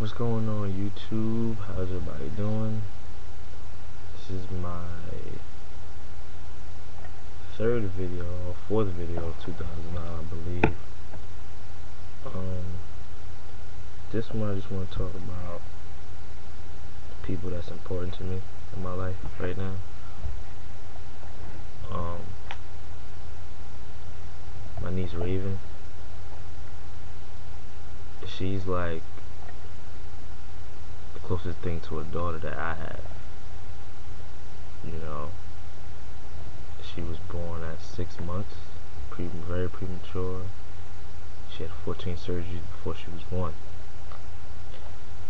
What's going on YouTube? How's everybody doing? This is my third video, or fourth video of 2009, I believe. This one I just want to talk about people that's important to me in my life right now. My niece Raven. She's like the closest thing to a daughter that I have. You know, she was born at 6 months, very premature. She had 14 surgeries before she was 1.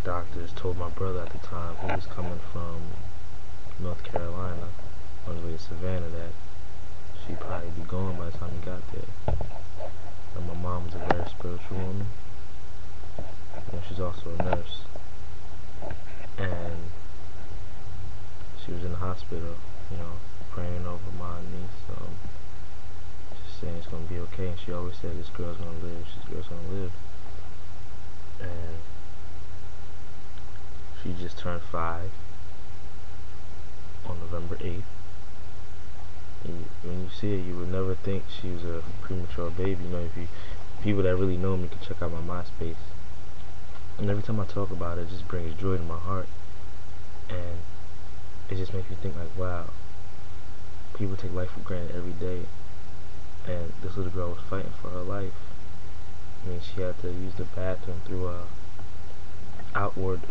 Doctors told my brother at the time, he was coming from North Carolina on his way to Savannah, that she'd probably be gone by the time he got there. And my mom was a very spiritual woman. She's also a nurse. And she was in the hospital, praying over my niece, just saying it's gonna be okay. And she always said, this girl's gonna live, this girl's gonna live. And she just turned 5 on November 8th. When you see it, you would never think she was a premature baby. If people that really know me can check out my MySpace. And every time I talk about it, it just brings joy to my heart. And it just makes me think like, wow, people take life for granted every day. And this little girl was fighting for her life. She had to use the bathroom through a outward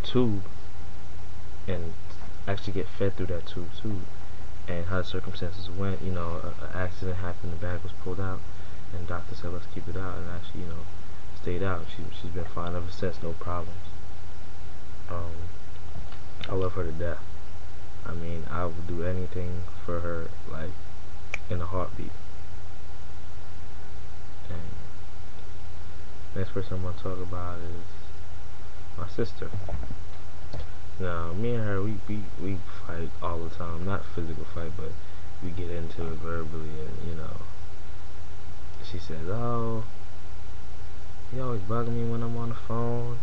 tube and actually get fed through that tube too. And how the circumstances went, an accident happened, the bag was pulled out, and the doctor said let's keep it out, and actually, stayed out. She's been fine ever since, no problems. I love her to death. I would do anything for her, like, in a heartbeat. And next person I want to talk about is my sister. Now, me and her, we fight all the time. Not physical fight, but we get into it verbally, and, she says, oh, you always bug me when I'm on the phone.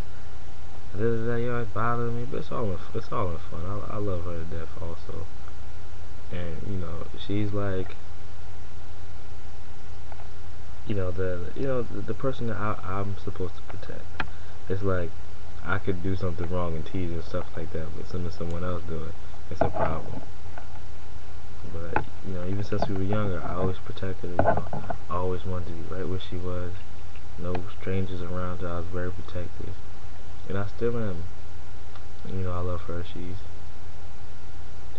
You always bother me, but it's all in fun. I love her to death also. And, she's like, the person that I'm supposed to protect. It's like, I could do something wrong and tease and stuff like that, but as someone else do it, it's a problem. But, even since we were younger, I always protected her, I always wanted to be right where she was. No strangers around her. I was very protective. And I still am. I love her.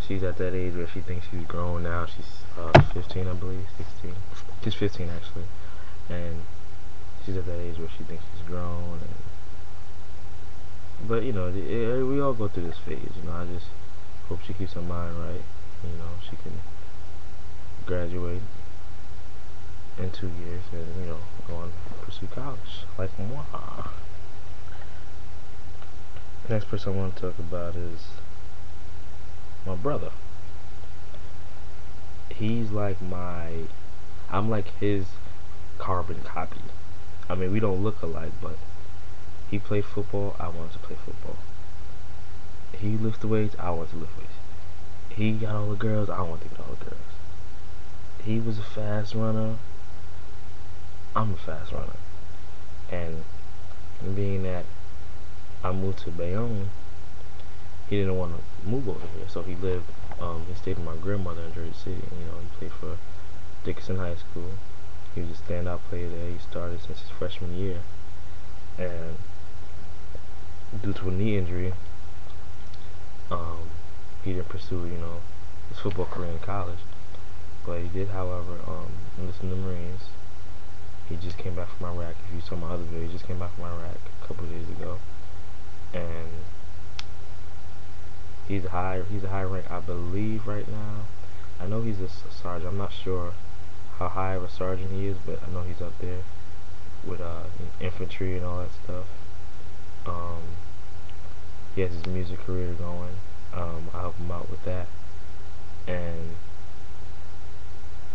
She's at that age where she thinks she's grown now. She's 15, I believe, 16. She's 15 actually. And she's at that age where she thinks she's grown. But we all go through this phase. I just hope she keeps her mind right. She can graduate in 2 years and go on to pursue college like moi. The next person I want to talk about is my brother. He's like I'm like his carbon copy. We don't look alike, but he played football, I wanted to play football. He lifted weights, I wanted to lift weights. He got all the girls, I wanted to get all the girls. He was a fast runner, I'm a fast runner. And being that I moved to Bayonne, he didn't want to move over here, so he stayed with my grandmother in Jersey City. He played for Dickinson High School. He was a standout player there. He started since his freshman year, and due to a knee injury, he didn't pursue, his football career in college. But he did, however, enlist in the Marines. He just came back from Iraq. If you saw my other video, he just came back from Iraq a couple of days ago. And he's a high rank, I believe, right now. I know he's a sergeant. I'm not sure how high of a sergeant he is, but I know he's up there with infantry and all that stuff. He has his music career going. I help him out with that. And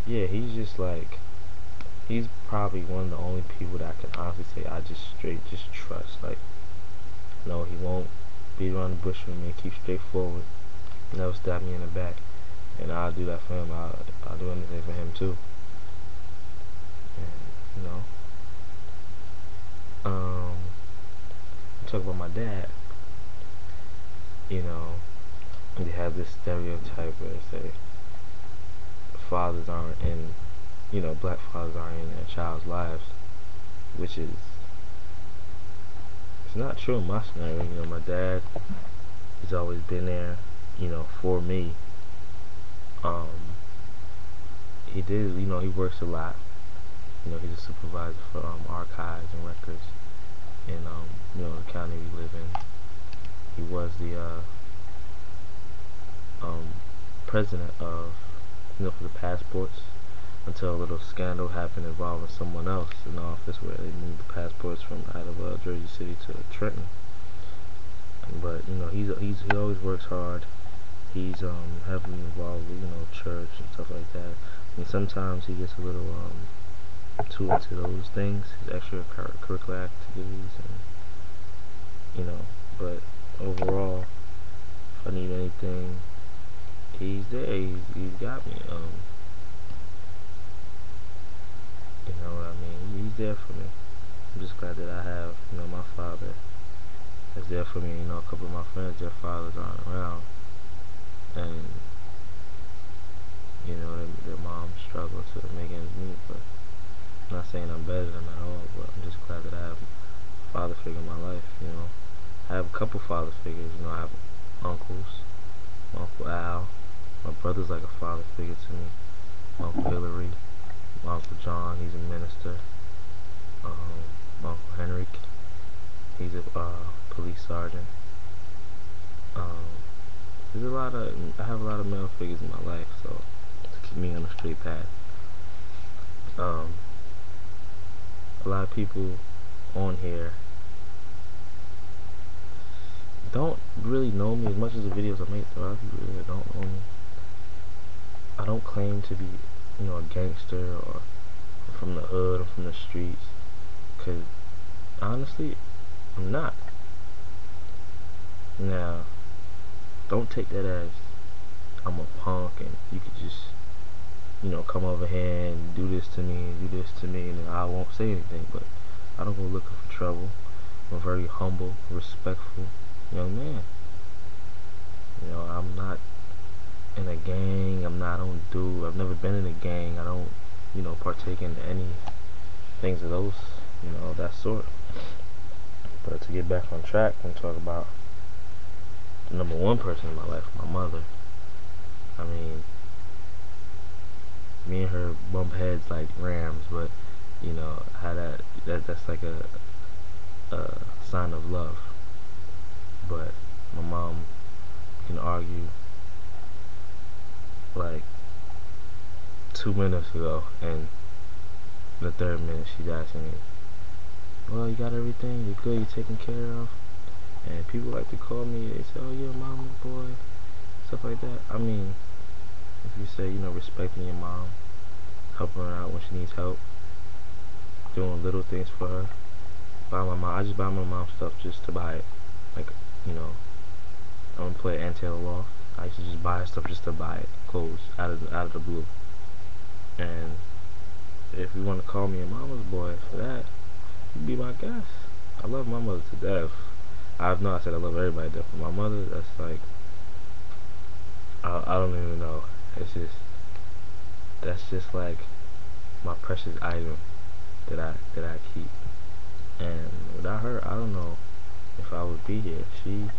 yeah, he's just like, he's probably one of the only people that I can honestly say I just trust. Like, No, he won't beat around the bush with me. Keep straight forward. Never stab me in the back. And I'll do that for him. I'll do anything for him too. And, talk about my dad. You know, they have this stereotype where they say fathers aren't in, black fathers aren't in their child's lives, which is, it's not true in my scenario. My dad has always been there, for me. He did, he works a lot. He's a supervisor for archives and records in, the county we live in. He was the president of, for the passports, until a little scandal happened involving someone else in the office where they moved the passports from out of Jersey City to Trenton. But he always works hard. He's heavily involved with church and stuff like that. And sometimes he gets a little too into those things, his extracurricular activities, and but overall, if I need anything, he's there. He's got me. You know what I mean? He's there for me. I'm just glad that I have, my father is there for me. A couple of my friends, their fathers aren't around, and their moms struggle to make ends meet. But I'm not saying I'm better than them at all, but I'm just glad that I have a father figure in my life. I have a couple father figures. I have uncles, my Uncle Al. My brother's like a father figure to me. My Uncle Hillary, my Uncle John, he's a minister. My Uncle Henrik, he's a police sergeant. I have a lot of male figures in my life, so to keep me on the straight path. A lot of people on here don't really know me as much as the videos I make. A lot of people really don't know me. I don't claim to be, a gangster or from the hood or from the streets, because honestly, I'm not. Now, don't take that as I'm a punk and you could just, come over here and do this to me and I won't say anything. But I don't go looking for trouble. I'm a very humble, respectful young man. I'm not in a gang. I've never been in a gang. I don't, partake in any things of those, that sort. But to get back on track and talk about the number one person in my life, my mother. I mean, me and her bump heads like rams, but how that's like a sign of love. But my mom can argue like 2 minutes ago, and the third minute she's asking me, well, you got everything, you're good, you're taken care of. And people like to call me, they say, oh, you're a mama's boy, stuff like that. I mean, if you say, respecting your mom, helping her out when she needs help, doing little things for her. I just buy my mom stuff just to buy it. Like, I'm gonna play Ant-Taylor Loft. I used to just buy stuff just to buy it, clothes, out of the blue. And if you want to call me a mama's boy for that, you be my guest. I love my mother to death. I said I love everybody to death, but my mother, that's like, I don't even know. That's just like my precious item that I keep. And without her, I don't know if I would be here. She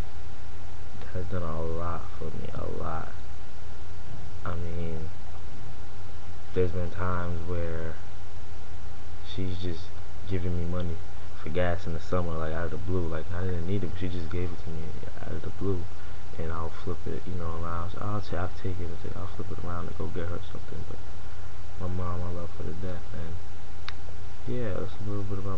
has done a lot for me, a lot. I mean, there's been times where she's just giving me money for gas in the summer, like out of the blue. Like, I didn't need it, but she just gave it to me out of the blue. And I'll flip it, around. So I'll take it. I'll flip it around to go get her something. But my mom, I love her to death. And yeah, that's a little bit about